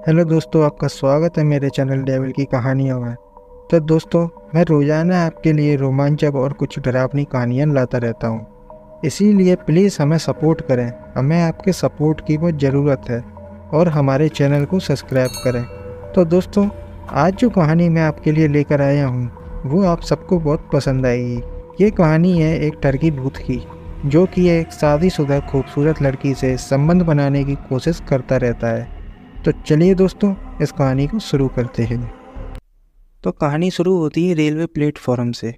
Hello दोस्तों, आपका स्वागत है मेरे चैनल डेविल की कहानियों में। तो दोस्तों, मैं रोज़ाना आपके लिए रोमांचक और कुछ डरावनी कहानियाँ लाता रहता हूँ। इसीलिए प्लीज़ हमें सपोर्ट करें। हमें आपके सपोर्ट की बहुत ज़रूरत है और हमारे चैनल को सब्सक्राइब करें। तो दोस्तों, आज जो कहानी मैं आपके लिए लेकर आया हूँ वो आप सबको बहुत पसंद आएगी। ये कहानी है एक टर्की भूत की, जो कि एक शादीशुदा खूबसूरत लड़की से संबंध बनाने की कोशिश करता रहता है। तो चलिए दोस्तों, इस कहानी को शुरू करते हैं। तो कहानी शुरू होती है रेलवे प्लेटफॉर्म से।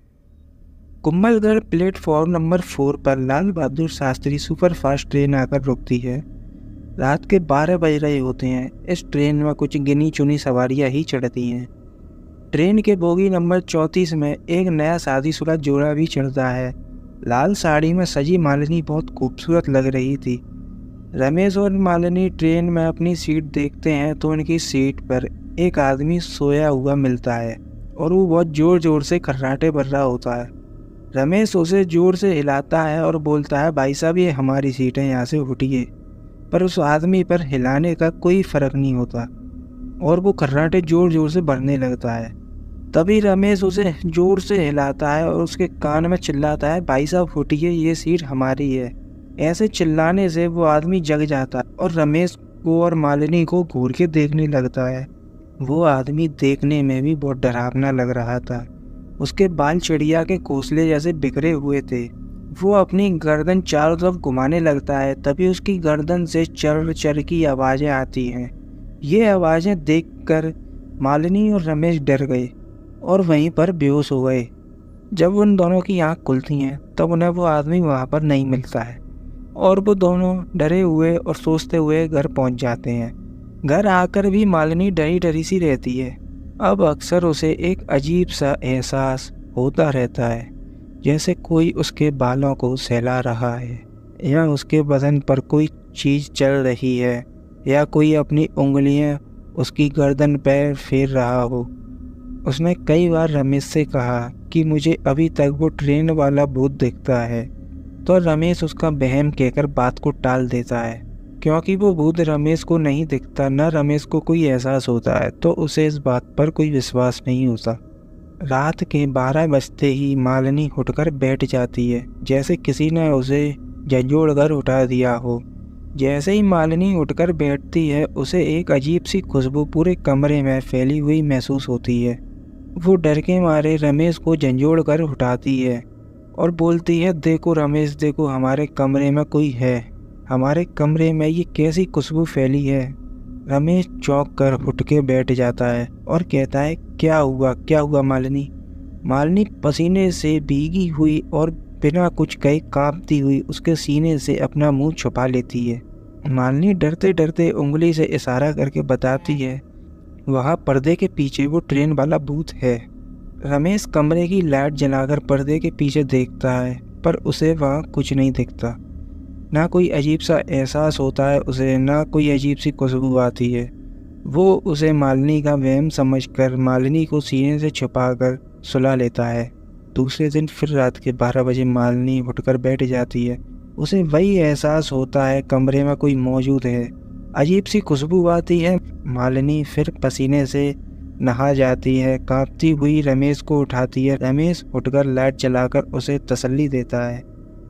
कुंभलगढ़ प्लेटफॉर्म नंबर 4 पर लाल बहादुर शास्त्री सुपरफास्ट ट्रेन आकर रुकती है। रात के 12 बज रहे होते हैं। इस ट्रेन में कुछ गिनी चुनी सवारियां ही चढ़ती हैं। ट्रेन के बोगी नंबर 34 में एक नया शादीशुदा जोड़ा भी चढ़ता है। लाल साड़ी में सजी मालिनी बहुत खूबसूरत लग रही थी। रमेश और मालिनी ट्रेन में अपनी सीट देखते हैं तो उनकी सीट पर एक आदमी सोया हुआ मिलता है और वो बहुत ज़ोर ज़ोर से खर्राटे भर रहा होता है। रमेश उसे ज़ोर से हिलाता है और बोलता है, भाई साहब ये हमारी सीट है, यहाँ से उठिए। पर उस आदमी पर हिलाने का कोई फ़र्क नहीं होता और वो खर्राटे ज़ोर ज़ोर से भरने लगता है। तभी रमेश उसे ज़ोर से हिलाता है और उसके कान में चिल्लाता है, भाई साहब उठिए, ये सीट हमारी है। ऐसे चिल्लाने से वो आदमी जग जाता है और रमेश को और मालिनी को घूर के देखने लगता है। वो आदमी देखने में भी बहुत डरावना लग रहा था। उसके बाल चिड़िया के घोंसले जैसे बिखरे हुए थे। वो अपनी गर्दन चारों तरफ घुमाने लगता है। तभी उसकी गर्दन से चर चर की आवाज़ें आती हैं। ये आवाज़ें देखकर मालिनी और रमेश डर गए और वहीं पर बेहोश हो गए। जब उन दोनों की आँख खुलती हैं तब उन्हें वो आदमी वहाँ पर नहीं मिलता है और वो दोनों डरे हुए और सोचते हुए घर पहुँच जाते हैं। घर आकर भी मालिनी डरी डरी सी रहती है। अब अक्सर उसे एक अजीब सा एहसास होता रहता है, जैसे कोई उसके बालों को सहला रहा है या उसके बदन पर कोई चीज़ चल रही है या कोई अपनी उंगलियां उसकी गर्दन पर फेर रहा हो। उसने कई बार रमेश से कहा कि मुझे अभी तक वो ट्रेन वाला भूत दिखता है, तो रमेश उसका वहम कहकर बात को टाल देता है। क्योंकि वो भूत रमेश को नहीं दिखता, न रमेश को कोई एहसास होता है, तो उसे इस बात पर कोई विश्वास नहीं होता। रात के 12 बजते ही मालिनी उठकर बैठ जाती है, जैसे किसी ने उसे झंझोड़ कर उठा दिया हो। जैसे ही मालिनी उठकर बैठती है, उसे एक अजीब सी खुशबू पूरे कमरे में फैली हुई महसूस होती है। वो डर के मारे रमेश को झंझोड़ कर उठाती है और बोलती है, देखो रमेश, देखो हमारे कमरे में कोई है। हमारे कमरे में ये कैसी खुशबू फैली है। रमेश चौंक कर उठ के बैठ जाता है और कहता है, क्या हुआ मालिनी। मालिनी पसीने से भीगी हुई और बिना कुछ कहे कांपती हुई उसके सीने से अपना मुंह छुपा लेती है। मालिनी डरते डरते उंगली से इशारा करके बताती है, वहाँ पर्दे के पीछे वो ट्रेन वाला भूत है। रमेश कमरे की लाइट जलाकर पर्दे के पीछे देखता है, पर उसे वहाँ कुछ नहीं दिखता। ना कोई अजीब सा एहसास होता है उसे, ना कोई अजीब सी खुशबू आती है। वो उसे मालिनी का वहम समझकर मालिनी को सीने से छुपाकर सुला लेता है। दूसरे दिन फिर रात के 12 बजे मालिनी उठकर बैठ जाती है। उसे वही एहसास होता है, कमरे में कोई मौजूद है। अजीब सी खुशबू आती है। मालिनी फिर पसीने से नहा जाती है। कांपती हुई रमेश को उठाती है। रमेश उठकर लाइट जलाकर उसे तसल्ली देता है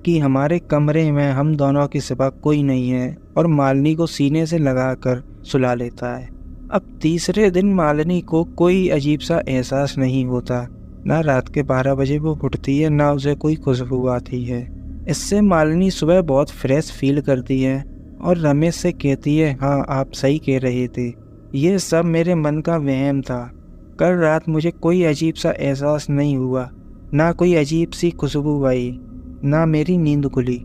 कि हमारे कमरे में हम दोनों के सिवा कोई नहीं है, और मालिनी को सीने से लगाकर सुला लेता है। अब तीसरे दिन मालिनी को कोई अजीब सा एहसास नहीं होता। ना रात के 12 बजे वो उठती है, ना उसे कोई खुशबू आती है। इससे मालिनी सुबह बहुत फ्रेश फील करती है और रमेश से कहती है, हाँ आप सही कह रहे थे, ये सब मेरे मन का वहम था। कल रात मुझे कोई अजीब सा एहसास नहीं हुआ, ना कोई अजीब सी खुशबू आई, ना मेरी नींद खुली।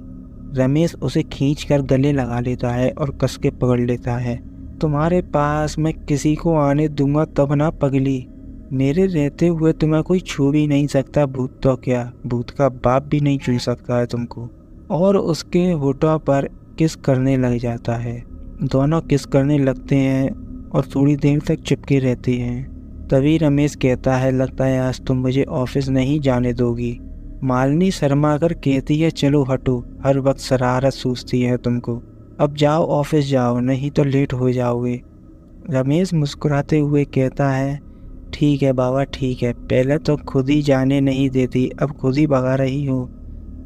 रमेश उसे खींचकर गले लगा लेता है और कस के पकड़ लेता है। तुम्हारे पास मैं किसी को आने दूंगा तब ना पगली। मेरे रहते हुए तुम्हें कोई छू भी नहीं सकता। भूत तो क्या, भूत का बाप भी नहीं छू सकता है तुमको। और उसके होठों पर किस करने लग जाता है। दोनों किस करने लगते हैं और थोड़ी देर तक चिपके रहते हैं। तभी रमेश कहता है, लगता है आज तुम मुझे ऑफिस नहीं जाने दोगी। मालिनी शर्मा कर कहती है, चलो हटो, हर वक्त शरारत सूझती है तुमको। अब जाओ ऑफिस जाओ, नहीं तो लेट हो जाओगे। रमेश मुस्कुराते हुए कहता है, ठीक है बाबा ठीक है, पहले तो खुद ही जाने नहीं देती, अब खुद ही भगा रही हो।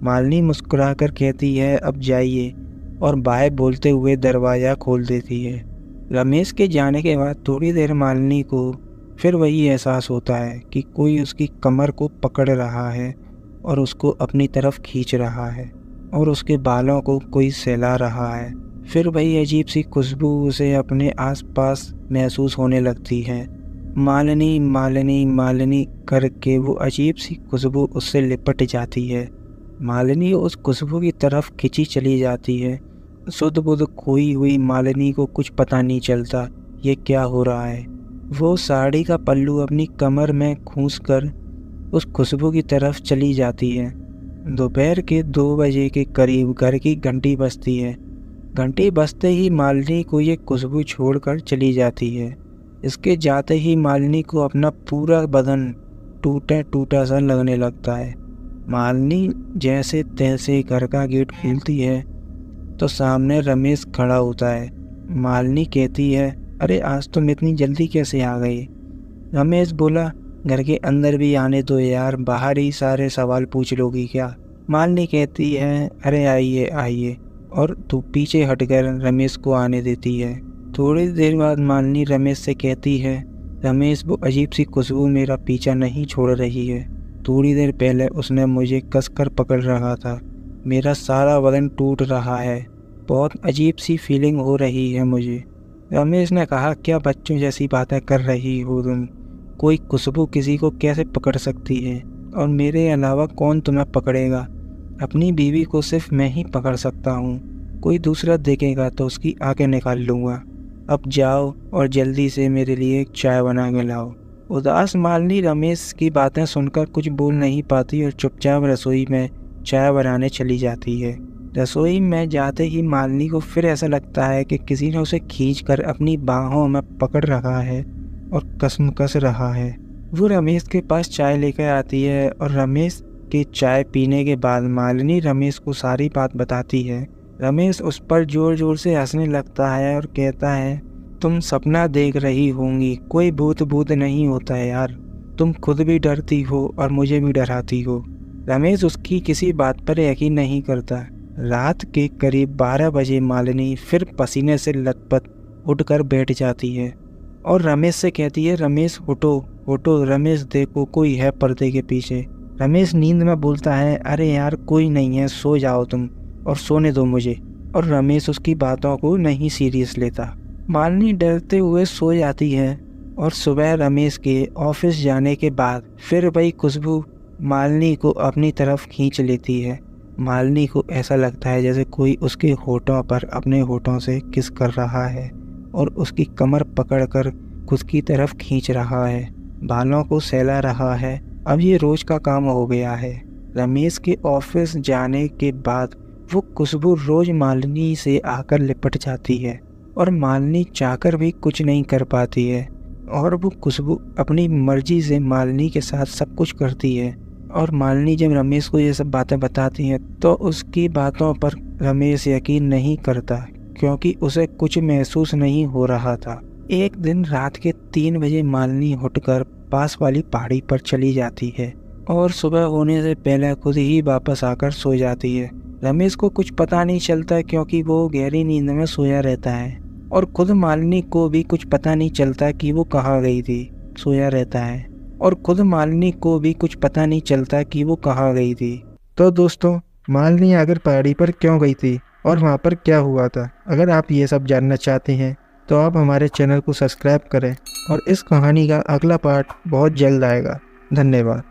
मालिनी मुस्कुराकर कहती है, अब जाइए, और बाय बोलते हुए दरवाज़ा खोल देती है। रमेश के जाने के बाद थोड़ी देर मालिनी को फिर वही एहसास होता है कि कोई उसकी कमर को पकड़ रहा है और उसको अपनी तरफ खींच रहा है और उसके बालों को कोई सहला रहा है। फिर वही अजीब सी खुशबू उसे अपने आसपास महसूस होने लगती है। मालिनी मालिनी मालिनी करके वो अजीब सी खुशबू उससे लिपट जाती है। मालिनी उस खुशबू की तरफ खिंची चली जाती है। सुध बुध खोई हुई मालिनी को कुछ पता नहीं चलता ये क्या हो रहा है। वो साड़ी का पल्लू अपनी कमर में खींचकर उस खुशबू की तरफ चली जाती है। दोपहर के 2 बजे के करीब घर की घंटी बजती है। घंटी बजते ही मालिनी को ये खुशबू छोड़कर चली जाती है। इसके जाते ही मालिनी को अपना पूरा बदन टूटा टूटा सा लगने लगता है। मालिनी जैसे तैसे घर का गेट खोलती है तो सामने रमेश खड़ा होता है। मालिनी कहती है, अरे आज तुम इतनी जल्दी कैसे आ गई? रमेश बोला, घर के अंदर भी आने दो यार, बाहर ही सारे सवाल पूछ लोगी क्या? मालिनी कहती है, अरे आइए आइए, और तू पीछे हटकर रमेश को आने देती है। थोड़ी देर बाद मालिनी रमेश से कहती है, रमेश वो अजीब सी खुशबू मेरा पीछा नहीं छोड़ रही है। थोड़ी देर पहले उसने मुझे कसकर पकड़ रखा था। मेरा सारा बदन टूट रहा है। बहुत अजीब सी फीलिंग हो रही है मुझे। रमेश ने कहा, क्या बच्चों जैसी बातें कर रही हो तुम? कोई खुशबू किसी को कैसे पकड़ सकती है? और मेरे अलावा कौन तुम्हें पकड़ेगा? अपनी बीवी को सिर्फ मैं ही पकड़ सकता हूँ। कोई दूसरा देखेगा तो उसकी आंखें निकाल लूँगा। अब जाओ और जल्दी से मेरे लिए एक चाय बना के लाओ। उदास मालिनी रमेश की बातें सुनकर कुछ बोल नहीं पाती और चुपचाप रसोई में चाय बनाने चली जाती है। रसोई में जाते ही मालिनी को फिर ऐसा लगता है कि किसी ने उसे खींचकर अपनी बाहों में पकड़ रखा है और कस रहा है। वो रमेश के पास चाय लेकर आती है और रमेश के चाय पीने के बाद मालिनी रमेश को सारी बात बताती है। रमेश उस पर जोर जोर से हंसने लगता है और कहता है, तुम सपना देख रही होंगी, कोई भूत नहीं होता है यार। तुम खुद भी डरती हो और मुझे भी डराती हो। रमेश उसकी किसी बात पर यकीन नहीं करता। रात के करीब 12 बजे मालिनी फिर पसीने से लथपथ उठकर बैठ जाती है और रमेश से कहती है, रमेश उठो उठो, रमेश देखो कोई है पर्दे के पीछे। रमेश नींद में बोलता है, अरे यार कोई नहीं है, सो जाओ तुम और सोने दो मुझे। और रमेश उसकी बातों को नहीं सीरियस लेता। मालिनी डरते हुए सो जाती है और सुबह रमेश के ऑफिस जाने के बाद फिर वही खुशबू मालिनी को अपनी तरफ खींच लेती है। मालिनी को ऐसा लगता है जैसे कोई उसके होठों पर अपने होठों से किस कर रहा है और उसकी कमर पकड़कर खुद की तरफ खींच रहा है, बालों को सहला रहा है। अब ये रोज का काम हो गया है। रमेश के ऑफिस जाने के बाद वो खुशबू रोज मालिनी से आकर लिपट जाती है और मालिनी चाहकर भी कुछ नहीं कर पाती है और वो खुशबू अपनी मर्जी से मालिनी के साथ सब कुछ करती है। और मालिनी जब रमेश को ये सब बातें बताती है तो उसकी बातों पर रमेश यकीन नहीं करता क्योंकि उसे कुछ महसूस नहीं हो रहा था। एक दिन रात के 3 बजे मालिनी उठकर पास वाली पहाड़ी पर चली जाती है और सुबह होने से पहले खुद ही वापस आकर सो जाती है। रमेश को कुछ पता नहीं चलता क्योंकि वो गहरी नींद में सोया रहता है और खुद मालिनी को भी कुछ पता नहीं चलता कि वो कहाँ गई थी, सोया रहता है और खुद मालिनी को भी कुछ पता नहीं चलता कि वो कहाँ गई थी। तो दोस्तों, मालिनी आखिर पहाड़ी पर क्यों गई थी और वहाँ पर क्या हुआ था? अगर आप ये सब जानना चाहते हैं तो आप हमारे चैनल को सब्सक्राइब करें और इस कहानी का अगला पार्ट बहुत जल्द आएगा। धन्यवाद।